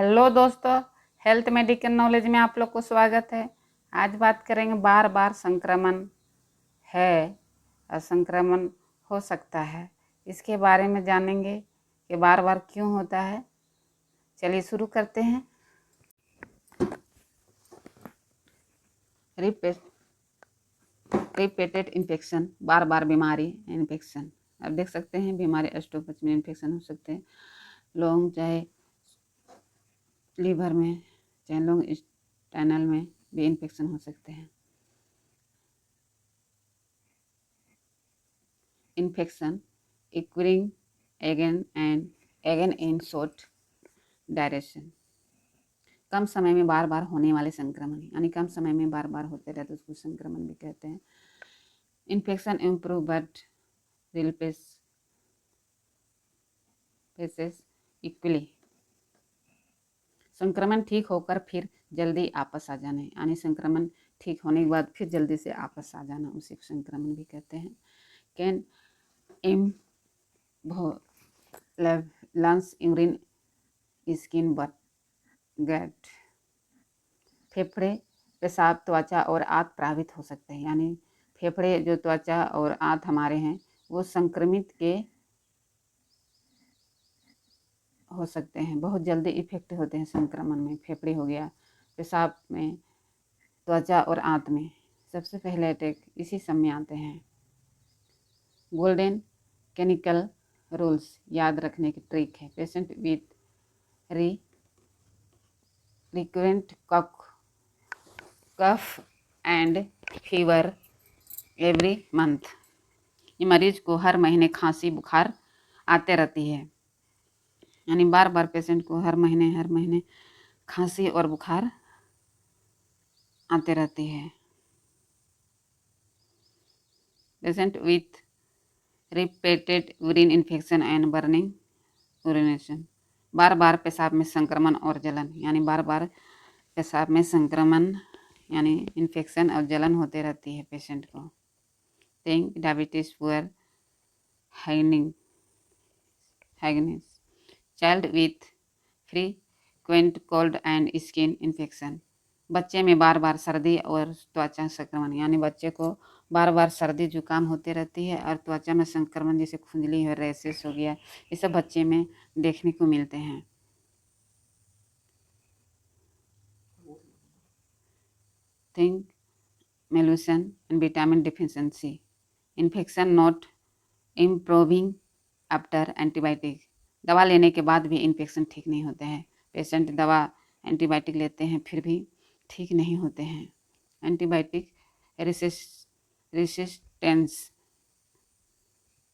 Hello दोस्तों, health medical knowledge में आप लोग को स्वागत है। आज बात करेंगे बार बार संक्रमण है और संक्रमण हो सकता है, इसके बारे में जानेंगे कि बार बार क्यों होता है। चलिए शुरू करते हैं। रिपीटेड इन्फेक्शन, बार बार बीमारी इन्फेक्शन। अब देख सकते हैं बीमारी स्टोमच में इन्फेक्शन हो सकते हैं, लॉन्ग चाहे लीवर में चाहे लॉन्ग इंटेस्टाइनल में भी इन्फेक्शन हो सकते हैं। Infection occurring again and again in short duration, कम समय में बार बार होने वाले संक्रमण, यानी कम समय में बार बार होते रहते उसको संक्रमण भी कहते हैं। Infection improve but replaces equally, संक्रमण ठीक होकर फिर जल्दी आपस आ जाने, यानी संक्रमण ठीक होने के बाद फिर जल्दी से आपस आ जाना, उसी को संक्रमण भी कहते हैं। Can lungs urine skin but gut, फेफड़े पेशाब त्वचा और आंत प्रभावित हो सकते हैं, यानी फेफड़े जो त्वचा और आंत हमारे हैं वो संक्रमित के हो सकते हैं, बहुत जल्दी इफेक्ट होते हैं संक्रमण में। फेफड़े हो गया, पेशाब में, त्वचा और आंत में सबसे पहले अटैक इसी सब में आते हैं। गोल्डन क्लिनिकल रूल्स याद रखने की ट्रिक है। Patient with recurrent cough and fever every month, ये मरीज को हर महीने खांसी बुखार आते रहती है, यानी बार बार पेशेंट को हर महीने खांसी और बुखार आते रहती है। Patient with repeated urine infection and burning urination, बार बार पेशाब में संक्रमण और जलन, यानी बार बार पेशाब में संक्रमण यानी इन्फेक्शन और जलन होते रहती है पेशेंट को। थिंक डायबिटीज, पुअर हाइगनेस, child with frequent cold and skin infection, बच्चे में बार बार सर्दी और त्वचा संक्रमण, यानी बच्चे को बार बार सर्दी जुकाम होते रहती है और त्वचा में संक्रमण जैसे खुजली है, रैसेस हो गया, ये सब बच्चे में देखने को मिलते हैं। Think malabsorption and vitamin deficiency, infection not improving after antibiotic, दवा लेने के बाद भी इन्फेक्शन ठीक नहीं होते हैं। पेशेंट दवा एंटीबायोटिक लेते हैं फिर भी ठीक नहीं होते हैं। एंटीबायोटिक रेसिस्टेंस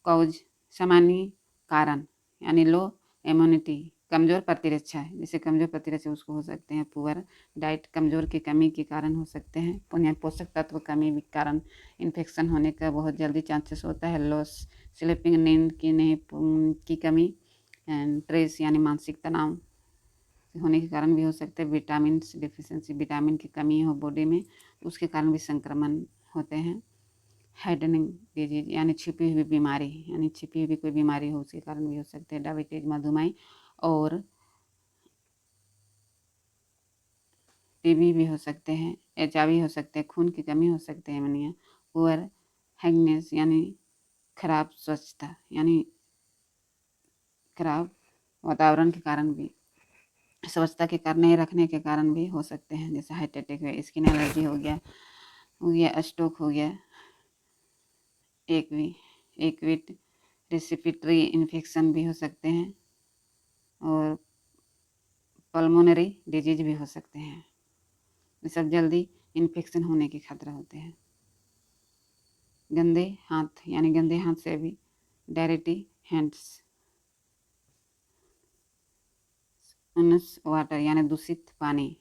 कॉज, सामान्य कारण, यानी लो इम्यूनिटी, कमजोर प्रतिरक्षा है, जैसे कमजोर प्रतिरक्षा उसको हो सकते हैं। पुअर डाइट, कमजोर की कमी के कारण हो सकते हैं। पुण्य पोषक तत्व कमी के कारण इन्फेक्शन होने का बहुत जल्दी चांसेस होता है। लॉस स्लीपिंग, नींद की कमी, एंड स्ट्रेस यानी मानसिक तनाव होने के कारण भी हो सकते हैं। विटामिन डिफिशिएंसी, विटामिन की कमी हो बॉडी में, उसके कारण भी संक्रमण होते हैं। हाइडनिंग डिजीज यानी छिपी हुई बीमारी, यानी छिपी हुई कोई बीमारी हो उसके कारण भी हो सकते हैं। डायबिटीज, मधुमेह और टीबी भी हो सकते हैं। HIV हो सकते हैं। खून की कमी हो सकते हैं। एनीमिया, पुअर हाइगनेस यानी खराब स्वच्छता, यानी खराब वातावरण के कारण भी, स्वच्छता के कारण नहीं रखने के कारण भी हो सकते हैं, जैसे हार्ट अटैक हुआ, स्किन एलर्जी हो गया, स्ट्रोक हो गया, एक्विट रेस्पिरेटरी इन्फेक्शन भी हो सकते हैं और पल्मोनरी डिजीज भी हो सकते हैं। ये सब जल्दी इन्फेक्शन होने के खतरा होते हैं। गंदे हाथ, यानी गंदे हाथ से भी डायरेक्टली हैंड्स, अनस वाटर यानी दूषित पानी,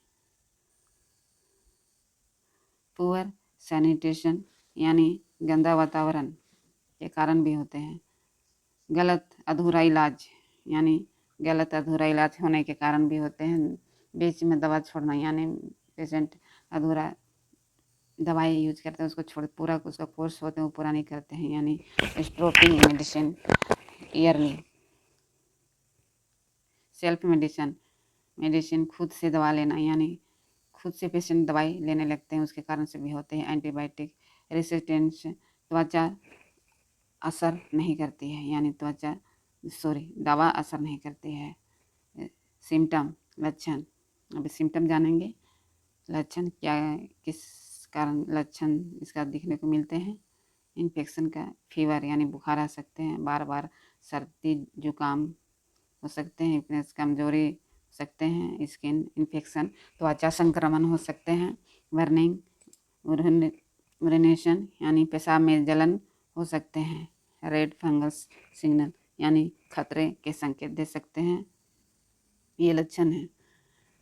पुअर सैनिटेशन यानी गंदा वातावरण के कारण भी होते हैं। गलत अधूरा इलाज, यानी गलत अधूरा इलाज होने के कारण भी होते हैं। बीच में दवा छोड़ना, यानी पेशेंट अधूरा दवाई यूज करते हैं उसको छोड़, पूरा उसका कोर्स होते हैं वो पूरा नहीं करते हैं, यानी stopping medicine yearly. Self medicine, medicine खुद से दवा लेना, यानी खुद से पेशेंट दवाई लेने लगते हैं, उसके कारण से भी होते हैं। एंटीबायोटिक रेसिस्टेंस, त्वचा असर नहीं करती है, यानी दवा असर नहीं करती है। सिम्टम, लक्षण, अभी सिम्टम जानेंगे। लक्षण क्या, किस कारण लक्षण इसका दिखने को मिलते हैं। इन्फेक्शन का, फीवर यानी बुखार आ सकते हैं, बार बार सर्दी जुकाम हो सकते हैं, वीकनेस कमजोरी हो सकते हैं, स्किन इन्फेक्शन, त्वचा संक्रमण हो सकते हैं, बर्निंग, उरिनेशन यानी पेशाब में जलन हो सकते हैं, रेड फंगस सिग्नल यानी खतरे के संकेत दे सकते हैं। ये लक्षण है।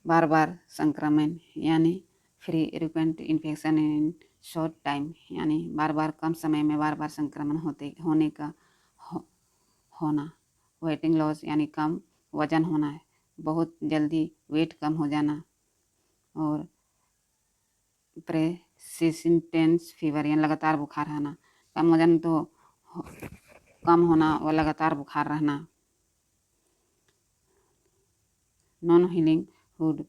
बार बार संक्रमण यानी frequent infection in short time, यानी बार बार कम समय में बार बार संक्रमण होने का होना। वेटिंग लॉस यानी कम वजन होना है, बहुत जल्दी वेट कम हो जाना। और प्रेसिस्टेंस फीवर यानी लगातार बुखार आना। कम वजन तो कम होना और लगातार बुखार रहना। नॉन हीलिंग हुड,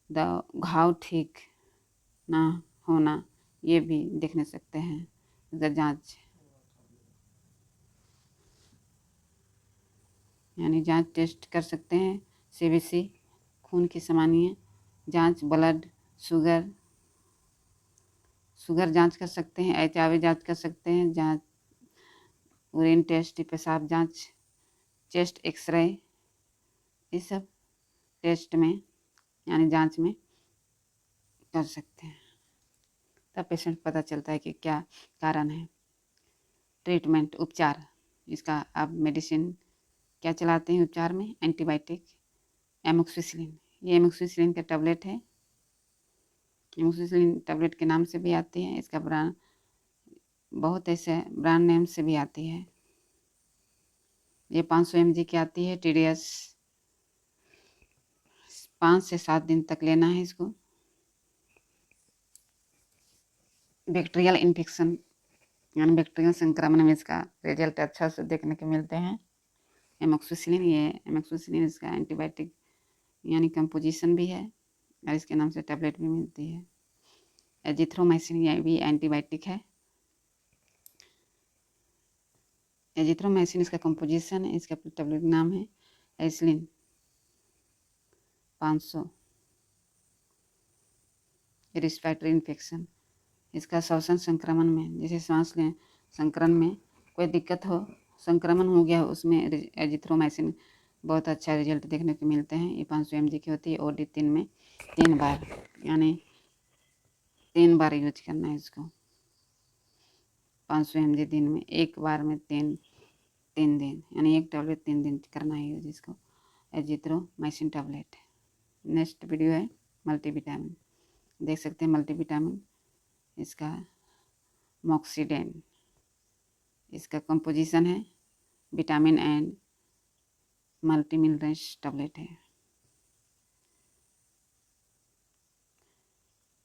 घाव ठीक ना होना, ये भी देखने सकते हैं। अगर जांच यानी जांच टेस्ट कर सकते हैं। सीबीसी खून की सामान्य जांच, ब्लड शुगर जांच कर सकते हैं, HIV जांच कर सकते हैं, जांच यूरिन टेस्ट, पेशाब जांच, चेस्ट एक्सरे, ये सब टेस्ट में यानी जांच में कर सकते हैं। तब पेशेंट पता चलता है कि क्या कारण है। ट्रीटमेंट, उपचार, इसका आप मेडिसिन क्या चलाते हैं उपचार में। एंटीबायोटिक, एमोक्सिसिलिन, ये एमोक्सिसिलिन का टैबलेट है। एमोक्सिसिलिन टैबलेट के नाम से भी आती है। इसका ब्रांड बहुत ऐसे ब्रांड नेम से भी आती है। ये 500 mg की आती है। TDS 5 से 7 दिन तक लेना है इसको। बैक्टीरियल इन्फेक्शन यानी बैक्टीरियल संक्रमण में इसका रिजल्ट अच्छा से देखने को मिलते हैं। एमोक्सिसिलिन इसका एंटीबायोटिक यानी कंपोजिशन भी है और इसके नाम से टैबलेट भी मिलती है। एजिथ्रोमाइसिन, ये भी एंटीबायोटिक है। एजिथ्रोमाइसिन इसका कंपोजिशन है, इसका टैबलेट नाम है एसिलिन 500। रिस्पिरेटरी इन्फेक्शन, इसका श्वसन संक्रमण में, जैसे सांस लें संक्रमण में कोई दिक्कत हो, संक्रमण हो गया उसमें एजिथ्रोमाइसिन बहुत अच्छा रिजल्ट देखने को मिलते हैं। ये 500 mg की होती है। OD 3 में 3 बार यानी 3 बार यूज करना है इसको। 500 mg दिन में, एक बार में 3 दिन यानी एक टैबलेट 3 दिन करना है यूज इसको। Azithromycin tablet. नेक्स्ट वीडियो है मल्टीविटामिन, देख सकते हैं मल्टीविटामिन। इसका मॉक्सीडेन, इसका कंपोजिशन है विटामिन एंड मल्टीमिनरल्स टैबलेट है।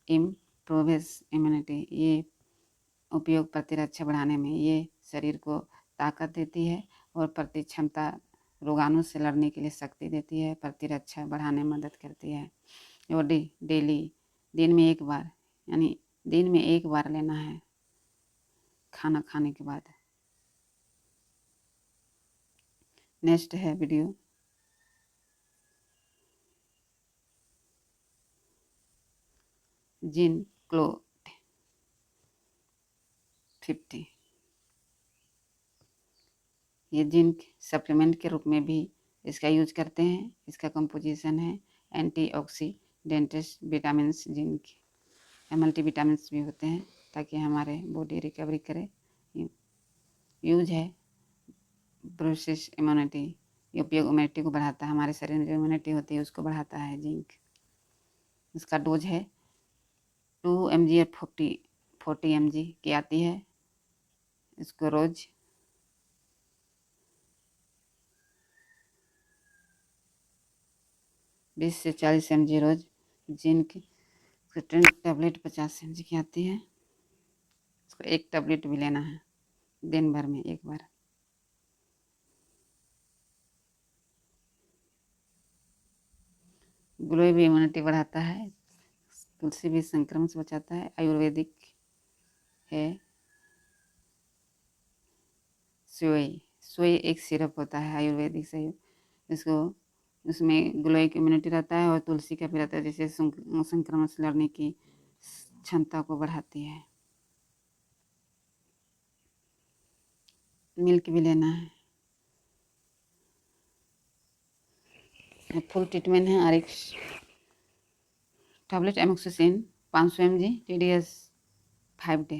इम्प्रूव्स इम्यूनिटी, ये उपयोग प्रतिरक्षा बढ़ाने में, ये शरीर को ताकत देती है और प्रति क्षमता रोगाणु से लड़ने के लिए शक्ति देती है, प्रतिरक्षा बढ़ाने में मदद करती है। और डेली दिन में एक बार यानी दिन में एक बार लेना है खाना खाने के बाद। नेक्स्ट है वीडियो जिंक्लोड 50, ये जिंक सप्लीमेंट के रूप में भी इसका यूज करते हैं। इसका कंपोजिशन है एंटीऑक्सीडेंट्स, विटामिन्स, जिंक, मल्टीविटामिन्स भी होते हैं ताकि हमारे बॉडी रिकवरी करे। यूज है प्रोसेस इम्यूनिटी, ये उपयोग इम्यूनिटी को बढ़ाता है, हमारे शरीर में जो इम्यूनिटी होती है उसको बढ़ाता है जिंक। इसका डोज है 2 mg और 40 mg की आती है। इसको रोज 20 से 40 mg रोज। जिंक 10 टैबलेट 50 mg की आती है। इसको एक टैबलेट भी लेना है दिन भर में एक बार। गिलोय भी इम्यूनिटी बढ़ाता है। तुलसी भी संक्रमण से बचाता है। आयुर्वेदिक है। सोई सोई एक सिरप होता है आयुर्वेदिक से, इसको उसमें गिलोय की इम्यूनिटी रहता है और तुलसी का भी रहता है, जिससे संक्रमण से लड़ने की क्षमता को बढ़ाती है। मिल्क भी लेना है। फुल ट्रीटमेंट है। RX tablet amoxicillin 500 mg TDS 5 day,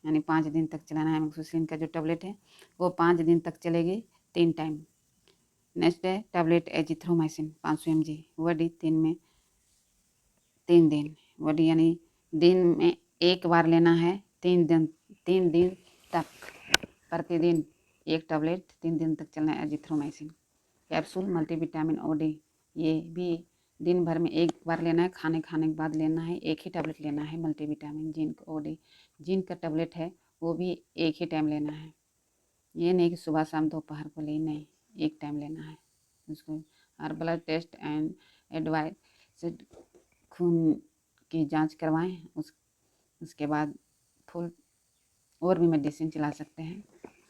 यानी 5 दिन तक चलाना है। एमोक्सिसिलिन का जो टैबलेट है वो 5 दिन तक चलेगी 3 टाइम। नेक्स्ट है टैबलेट एजिथ्रोमाइसिन 500 mg वडी 3 दिन वडी, यानी दिन में एक बार लेना है। 3 दिन तक प्रतिदिन एक टैबलेट 3 दिन तक चलना है। एजिथ्रोमाइसिन कैप्सूल मल्टीविटामिन OD, ये भी दिन भर में एक बार लेना है। खाने के बाद लेना है। एक ही टैबलेट लेना है। मल्टीविटामिन जिंक OD, जिंक का टैबलेट है वो भी एक ही टाइम लेना है। ये नहीं कि सुबह शाम दोपहर को ले, नहीं, एक टाइम लेना है उसको। और ब्लड टेस्ट एंड एडवाइस, खून की जांच करवाएं। उसके बाद फुल और भी मेडिसिन चला सकते हैं।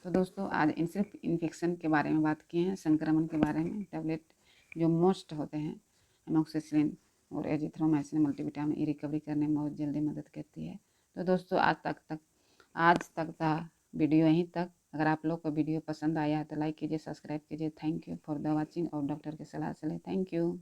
तो दोस्तों आज सिर्फ इन्फेक्शन के बारे में बात किए हैं, संक्रमण के बारे में। टैबलेट जो मोस्ट होते हैं एमोक्सिसिलिन और एजिथ्रोमाइसिन मल्टीविटामिन, ये रिकवरी करने में बहुत जल्दी मदद करती है। तो दोस्तों आज तक था वीडियो यहीं तक। अगर आप लोग को वीडियो पसंद आया है तो लाइक कीजिए, सब्सक्राइब कीजिए। Thank you for the watching और डॉक्टर की सलाह से ले। Thank you.